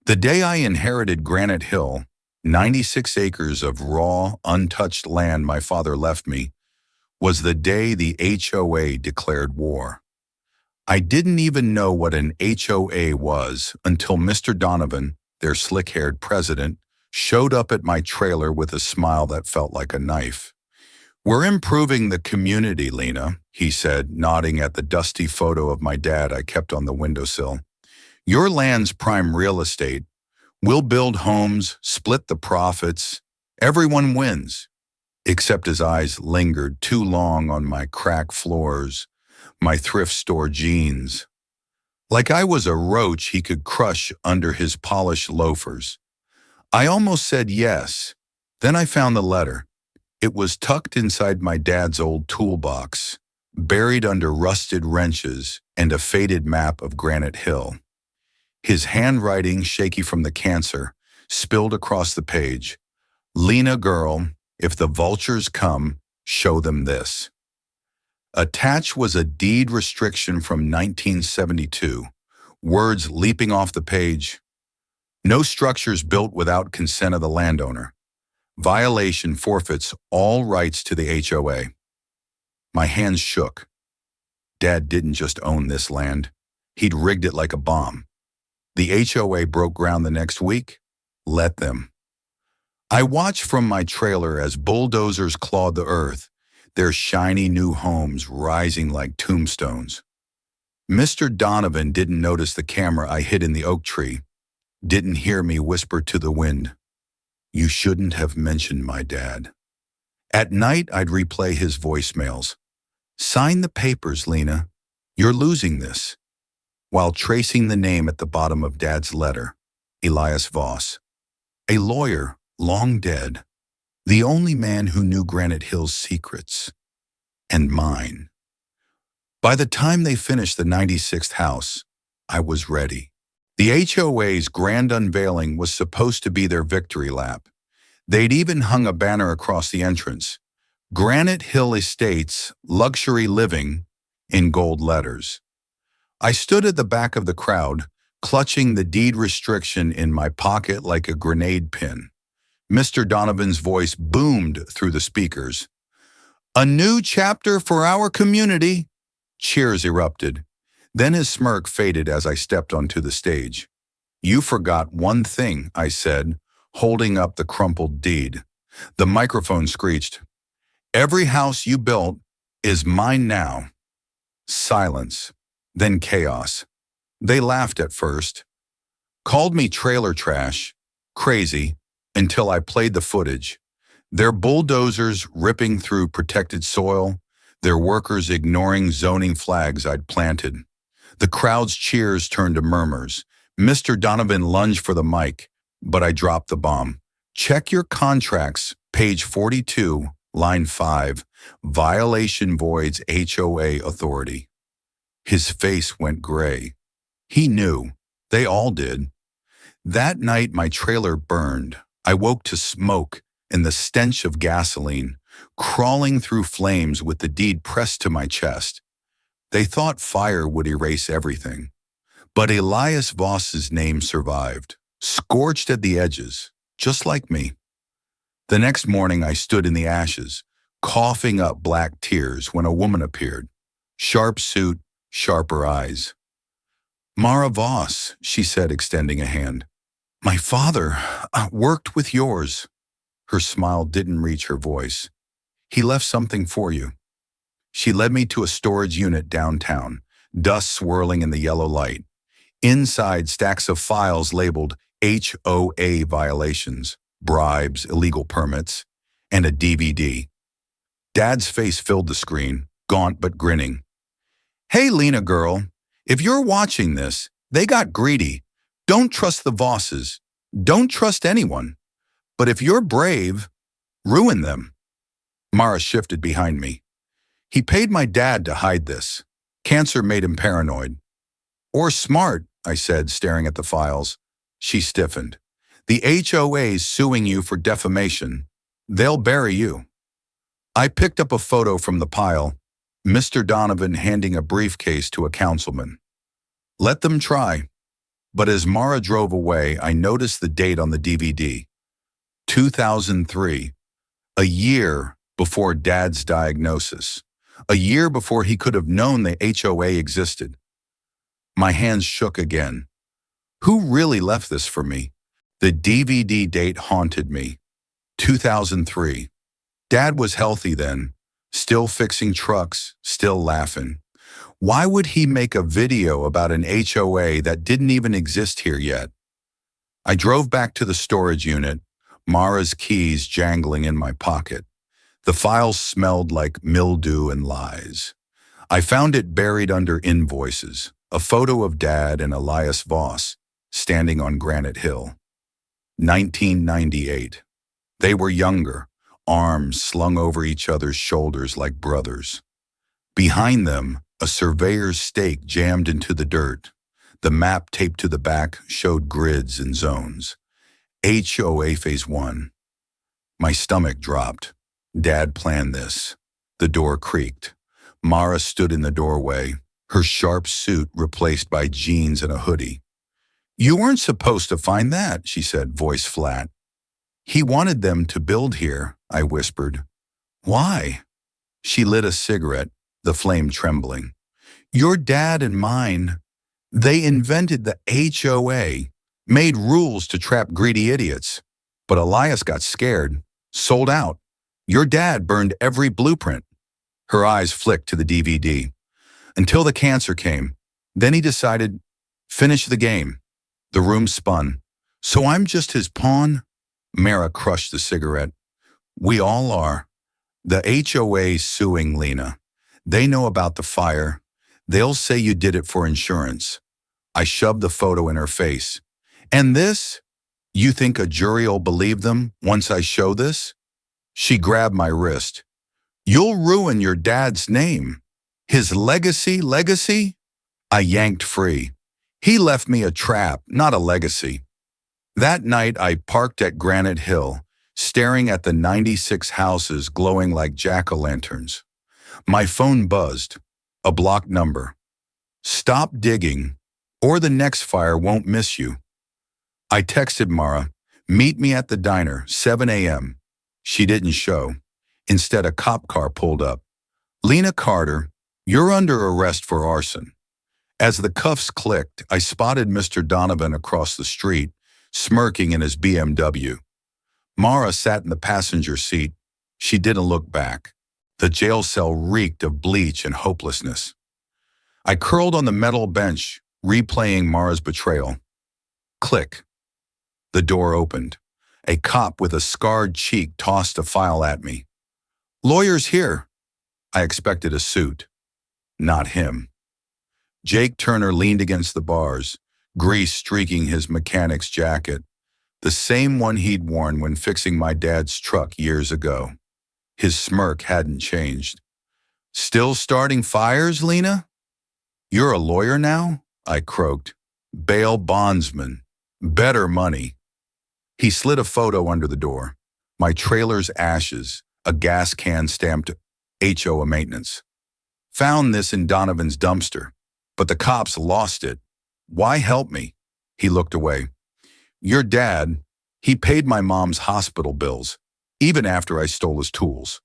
The day I inherited Granite Hill, 96 acres of raw, untouched land my father left me, was the day the HOA declared war. I didn't even know what an HOA was until Mr. Donovan, their slick-haired president, showed up at my trailer with a smile that felt like a knife. "We're improving the community, Lena," he said, nodding at the dusty photo of my dad I kept on the windowsill. "Your land's prime real estate. We'll build homes, split the profits. Everyone wins." Except his eyes lingered too long on my cracked floors, my thrift store jeans. Like I was a roach he could crush under his polished loafers. I almost said yes. Then I found the letter. It was tucked inside my dad's old toolbox, buried under rusted wrenches and a faded map of Granite Hill. His handwriting, shaky from the cancer, spilled across the page. "Lena girl, if the vultures come, show them this." Attached was a deed restriction from 1972, words leaping off the page. "No structures built without consent of the landowner. Violation forfeits all rights to the HOA." My hands shook. Dad didn't just own this land. He'd rigged it like a bomb. The HOA broke ground the next week. Let them. I watched from my trailer as bulldozers clawed the earth, their shiny new homes rising like tombstones. Mr. Donovan didn't notice the camera I hid in the oak tree, didn't hear me whisper to the wind, "You shouldn't have mentioned my dad." At night, I'd replay his voicemails. "Sign the papers, Lena. You're losing this." While tracing the name at the bottom of Dad's letter, Elias Voss, a lawyer, long dead, the only man who knew Granite Hill's secrets, and mine. By the time they finished the 96th house, I was ready. The HOA's grand unveiling was supposed to be their victory lap. They'd even hung a banner across the entrance, "Granite Hill Estates, Luxury Living," in gold letters. I stood at the back of the crowd, clutching the deed restriction in my pocket like a grenade pin. Mr. Donovan's voice boomed through the speakers. "A new chapter for our community." Cheers erupted. Then his smirk faded as I stepped onto the stage. "You forgot one thing," I said, holding up the crumpled deed. The microphone screeched, "Every house you built is mine now." Silence. Then chaos. They laughed at first, called me trailer trash, crazy, until I played the footage. Their bulldozers ripping through protected soil, their workers ignoring zoning flags I'd planted. The crowd's cheers turned to murmurs. Mr. Donovan lunged for the mic, but I dropped the bomb. "Check your contracts, page 42, line 5, violation voids HOA authority." His face went gray. He knew. They all did. That night my trailer burned. I woke to smoke and the stench of gasoline, crawling through flames with the deed pressed to my chest. They thought fire would erase everything. But Elias Voss's name survived, scorched at the edges, just like me. The next morning I stood in the ashes, coughing up black tears when a woman appeared. Sharp suit, sharper eyes. "Mara Voss," she said, extending a hand. "My father worked with yours." Her smile didn't reach her voice. "He left something for you." She led me to a storage unit downtown, dust swirling in the yellow light. Inside, stacks of files labeled HOA violations, bribes, illegal permits, and a DVD. Dad's face filled the screen, gaunt but grinning. "Hey, Lena girl, if you're watching this, they got greedy. Don't trust the Vosses. Don't trust anyone. But if you're brave, ruin them." Mara shifted behind me. "He paid my dad to hide this. Cancer made him paranoid." "Or smart," I said, staring at the files. She stiffened. "The HOA's suing you for defamation. They'll bury you." I picked up a photo from the pile, Mr. Donovan handing a briefcase to a councilman. "Let them try. But as Mara drove away, I noticed the date on the DVD. 2003, a year before Dad's diagnosis. A year before he could have known the HOA existed. My hands shook again. Who really left this for me? The DVD date haunted me. 2003. Dad was healthy then, still fixing trucks, still laughing. Why would he make a video about an HOA that didn't even exist here yet? I drove back to the storage unit, Mara's keys jangling in my pocket. The files smelled like mildew and lies. I found it buried under invoices, a photo of Dad and Elias Voss standing on Granite Hill. 1998. They were younger, arms slung over each other's shoulders like brothers. Behind them, a surveyor's stake jammed into the dirt. The map taped to the back showed grids and zones. HOA Phase 1. My stomach dropped. Dad planned this. The door creaked. Mara stood in the doorway, her sharp suit replaced by jeans and a hoodie. "You weren't supposed to find that," she said, voice flat. "He wanted them to build here," I whispered. "Why?" She lit a cigarette, the flame trembling. "Your dad and mine, they invented the HOA, made rules to trap greedy idiots. But Elias got scared, sold out. Your dad burned every blueprint." Her eyes flicked to the DVD. "Until the cancer came. Then he decided, finish the game." The room spun. "So I'm just his pawn?" Mara crushed the cigarette. "We all are. The HOA's suing Lena. They know about the fire. They'll say you did it for insurance." I shoved the photo in her face. "And this? You think a jury'll believe them once I show this?" She grabbed my wrist. "You'll ruin your dad's name. His legacy? I yanked free. "He left me a trap, not a legacy." That night I parked at Granite Hill, staring at the 96 houses glowing like jack-o'-lanterns. My phone buzzed. A blocked number. "Stop digging, or the next fire won't miss you." I texted Mara, "Meet me at the diner, 7 a.m. She didn't show. Instead, a cop car pulled up. "Lena Carter, you're under arrest for arson." As the cuffs clicked, I spotted Mr. Donovan across the street, smirking in his BMW. Mara sat in the passenger seat. She didn't look back. The jail cell reeked of bleach and hopelessness. I curled on the metal bench, replaying Mara's betrayal. Click. The door opened. A cop with a scarred cheek tossed a file at me. "Lawyer's here." I expected a suit. Not him. Jake Turner leaned against the bars, grease streaking his mechanic's jacket, the same one he'd worn when fixing my dad's truck years ago. His smirk hadn't changed. "Still starting fires, Lena?" "You're a lawyer now?" I croaked. "Bail bondsman. Better money." He slid a photo under the door. My trailer's ashes, a gas can stamped HOA maintenance. "Found this in Donovan's dumpster, but the cops lost it. Why help me?" He looked away. "Your dad, he paid my mom's hospital bills, even after I stole his tools."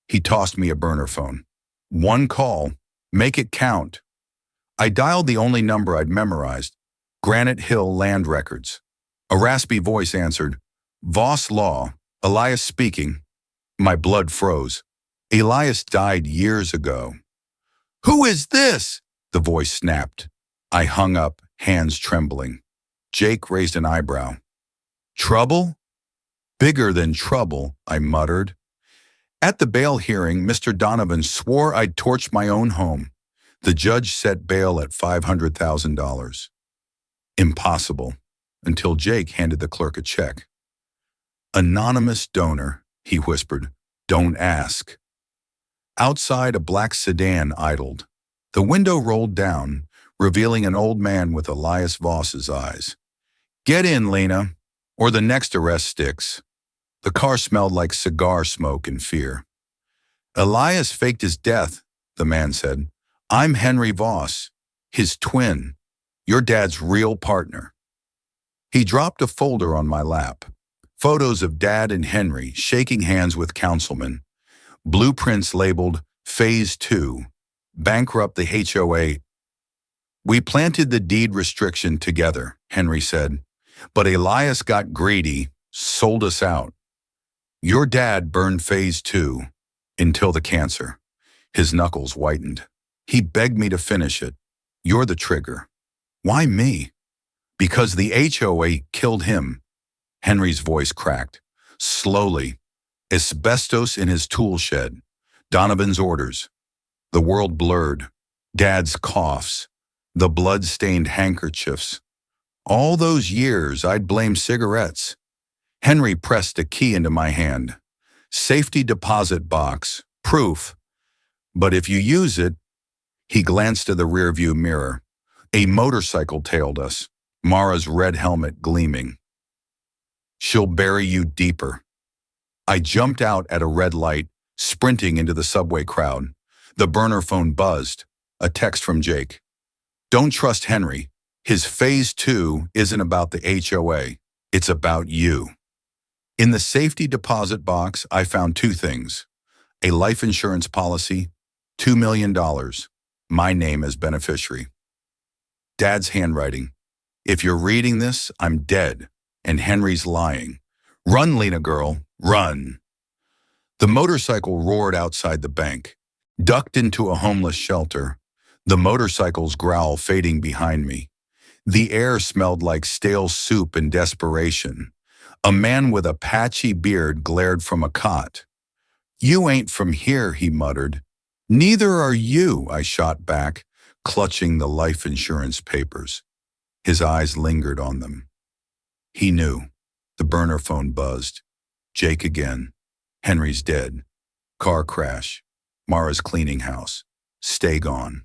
He tossed me a burner phone. "One call. Make it count." I dialed the only number I'd memorized, Granite Hill Land Records. A raspy voice answered, "Voss Law, Elias speaking." My blood froze. Elias died years ago. "Who is this?" the voice snapped. I hung up, hands trembling. Jake raised an eyebrow. "Trouble?" "Bigger than trouble," I muttered. At the bail hearing, Mr. Donovan swore I'd torched my own home. The judge set bail at $500,000. Impossible, until Jake handed the clerk a check. "Anonymous donor," he whispered. "Don't ask." Outside, a black sedan idled. The window rolled down, revealing an old man with Elias Voss's eyes. "Get in, Lena, or the next arrest sticks." The car smelled like cigar smoke and fear. "Elias faked his death," the man said. "I'm Henry Voss, his twin, your dad's real partner." He dropped a folder on my lap. Photos of Dad and Henry shaking hands with councilmen. Blueprints labeled Phase 2. Bankrupt the HOA. We planted the deed restriction together, Henry said. But Elias got greedy, sold us out. Your dad burned Phase 2 until the cancer. His knuckles whitened. He begged me to finish it. You're the trigger. Why me? Because the HOA killed him. Henry's voice cracked. Slowly. Asbestos in his tool shed. Donovan's orders. The world blurred. Dad's coughs. The blood-stained handkerchiefs. All those years I'd blamed cigarettes. Henry pressed a key into my hand. Safety deposit box. Proof. But if you use it, he glanced at the rearview mirror. A motorcycle tailed us, Mara's red helmet gleaming. She'll bury you deeper. I jumped out at a red light, sprinting into the subway crowd. The burner phone buzzed. A text from Jake. Don't trust Henry. His Phase 2 isn't about the HOA. It's about you. In the safety deposit box, I found two things. A life insurance policy, $2 million. My name as beneficiary. Dad's handwriting. If you're reading this, I'm dead. And Henry's lying. Run, Lena girl, run. The motorcycle roared outside the bank, ducked into a homeless shelter. The motorcycle's growl fading behind me. The air smelled like stale soup and desperation. A man with a patchy beard glared from a cot. You ain't from here, he muttered. Neither are you, I shot back, clutching the life insurance papers. His eyes lingered on them. He knew. The burner phone buzzed. Jake again. Henry's dead. Car crash. Mara's cleaning house. Stay gone.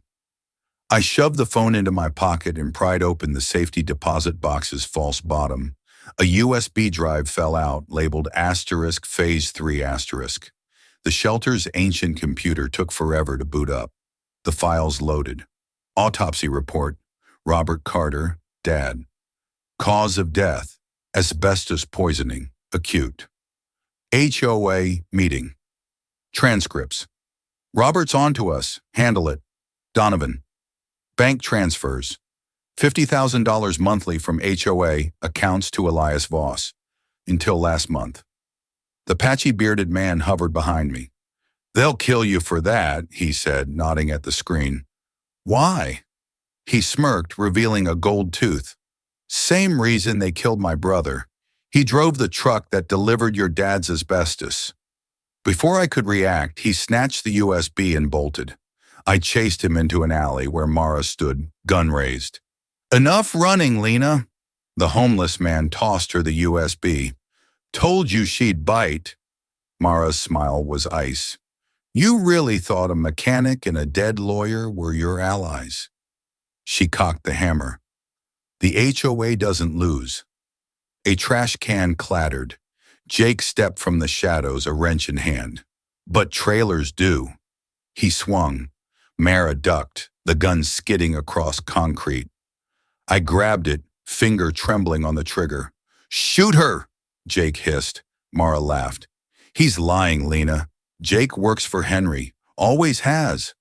I shoved the phone into my pocket and pried open the safety deposit box's false bottom. A USB drive fell out, labeled *Phase 3*. The shelter's ancient computer took forever to boot up. The files loaded. Autopsy report. Robert Carter, Dad. Cause of death. Asbestos poisoning. Acute. HOA meeting. Transcripts. Robert's on to us. Handle it. Donovan. Bank transfers. $50,000 monthly from HOA accounts to Elias Voss. Until last month. The patchy-bearded man hovered behind me. They'll kill you for that, he said, nodding at the screen. Why? He smirked, revealing a gold tooth. Same reason they killed my brother. He drove the truck that delivered your dad's asbestos. Before I could react, he snatched the USB and bolted. I chased him into an alley where Mara stood, gun raised. Enough running, Lena. The homeless man tossed her the USB. Told you she'd bite. Mara's smile was ice. You really thought a mechanic and a dead lawyer were your allies. She cocked the hammer. The HOA doesn't lose. A trash can clattered. Jake stepped from the shadows, a wrench in hand. But trailers do. He swung. Mara ducked, the gun skidding across concrete. I grabbed it, finger trembling on the trigger. Shoot her, Jake hissed. Mara laughed. He's lying, Lena. Jake works for Henry. Always has.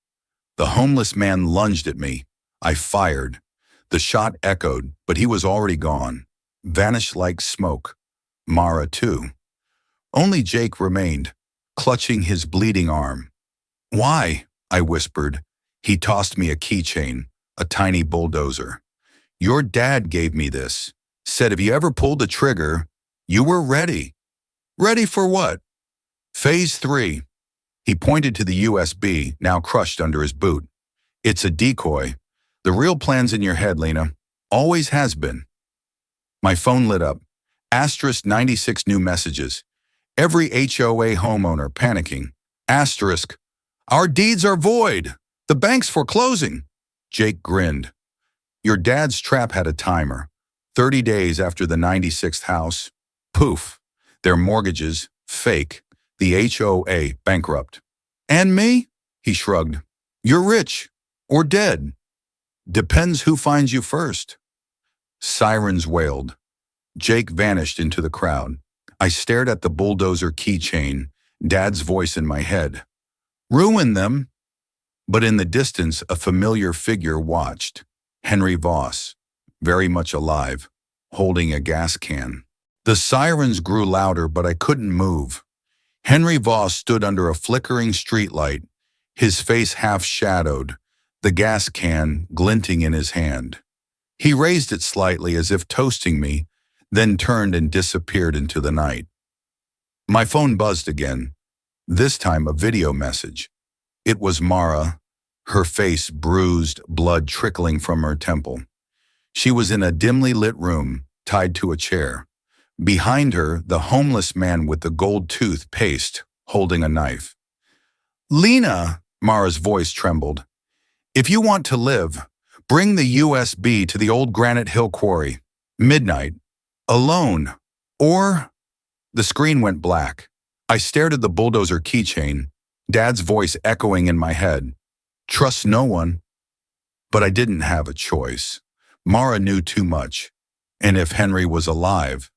The homeless man lunged at me. I fired. The shot echoed, but he was already gone. Vanished like smoke. Mara, too. Only Jake remained, clutching his bleeding arm. Why? I whispered. He tossed me a keychain, a tiny bulldozer. Your dad gave me this. Said if you ever pulled the trigger, you were ready. Ready for what? Phase 3. He pointed to the USB, now crushed under his boot. It's a decoy. The real plan's in your head, Lena. Always has been. My phone lit up. * 96 new messages. Every HOA homeowner panicking. *. Our deeds are void. The bank's foreclosing. Jake grinned. Your dad's trap had a timer. 30 days after the 96th house. Poof. Their mortgages, fake. The HOA, bankrupt. And me? He shrugged. You're rich. Or dead. Depends who finds you first. Sirens wailed. Jake vanished into the crowd. I stared at the bulldozer keychain, Dad's voice in my head. Ruin them! But in the distance, a familiar figure watched. Henry Voss, very much alive, holding a gas can. The sirens grew louder, but I couldn't move. Henry Voss stood under a flickering streetlight, his face half-shadowed, the gas can glinting in his hand. He raised it slightly as if toasting me, then turned and disappeared into the night. My phone buzzed again, this time a video message. It was Mara, her face bruised, blood trickling from her temple. She was in a dimly lit room, tied to a chair. Behind her, the homeless man with the gold tooth paced, holding a knife. Lena, Mara's voice trembled. If you want to live, bring the USB to the old Granite Hill quarry. Midnight. Alone. Or... The screen went black. I stared at the bulldozer keychain, Dad's voice echoing in my head. Trust no one. But I didn't have a choice. Mara knew too much. And if Henry was alive,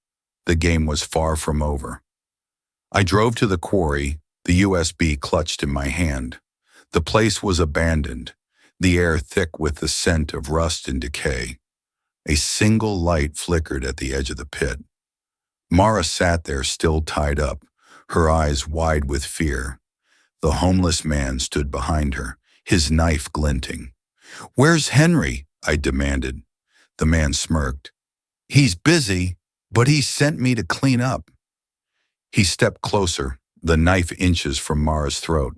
the game was far from over. I drove to the quarry, the USB clutched in my hand. The place was abandoned, the air thick with the scent of rust and decay. A single light flickered at the edge of the pit. Mara sat there still tied up, her eyes wide with fear. The homeless man stood behind her, his knife glinting. Where's Henry? I demanded. The man smirked. He's busy, but he sent me to clean up. He stepped closer, the knife inches from Mara's throat.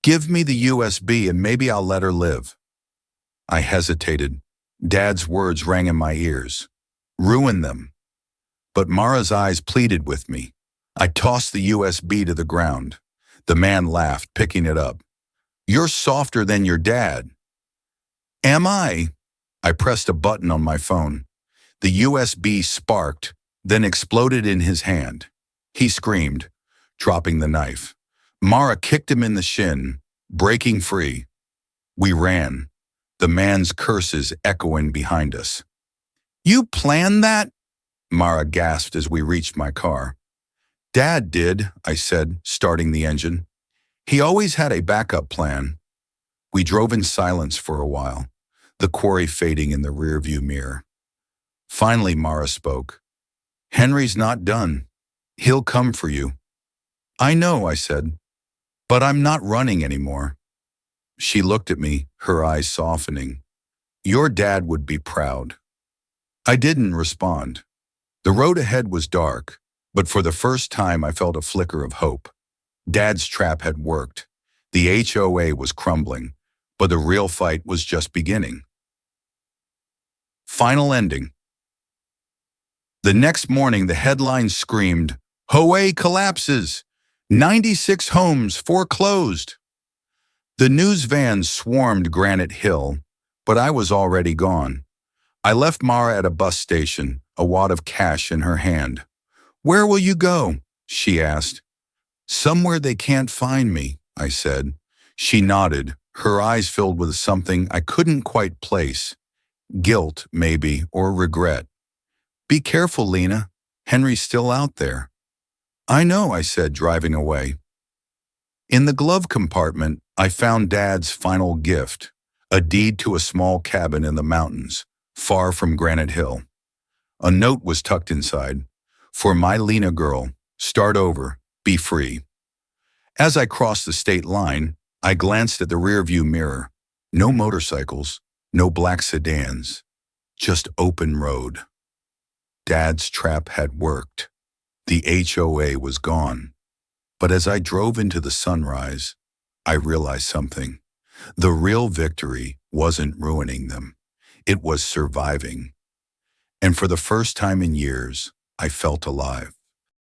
Give me the USB and maybe I'll let her live. I hesitated. Dad's words rang in my ears. Ruin them. But Mara's eyes pleaded with me. I tossed the USB to the ground. The man laughed, picking it up. You're softer than your dad. Am I? I pressed a button on my phone. The USB sparked, then exploded in his hand. He screamed, dropping the knife. Mara kicked him in the shin, breaking free. We ran, the man's curses echoing behind us. You planned that? Mara gasped as we reached my car. Dad did, I said, starting the engine. He always had a backup plan. We drove in silence for a while, the quarry fading in the rearview mirror. Finally, Mara spoke. Henry's not done. He'll come for you. I know, I said, but I'm not running anymore. She looked at me, her eyes softening. Your dad would be proud. I didn't respond. The road ahead was dark, but for the first time I felt a flicker of hope. Dad's trap had worked. The HOA was crumbling, but the real fight was just beginning. Final ending. The next morning, the headline screamed, HOA collapses! 96 homes foreclosed! The news vans swarmed Granite Hill, but I was already gone. I left Mara at a bus station, a wad of cash in her hand. Where will you go? She asked. Somewhere they can't find me, I said. She nodded, her eyes filled with something I couldn't quite place. Guilt, maybe, or regret. Be careful, Lena. Henry's still out there. I know, I said, driving away. In the glove compartment, I found Dad's final gift, a deed to a small cabin in the mountains, far from Granite Hill. A note was tucked inside. For my Lena girl, start over, be free. As I crossed the state line, I glanced at the rearview mirror. No motorcycles, no black sedans, just open road. Dad's trap had worked. The HOA was gone. But as I drove into the sunrise, I realized something. The real victory wasn't ruining them. It was surviving. And for the first time in years, I felt alive.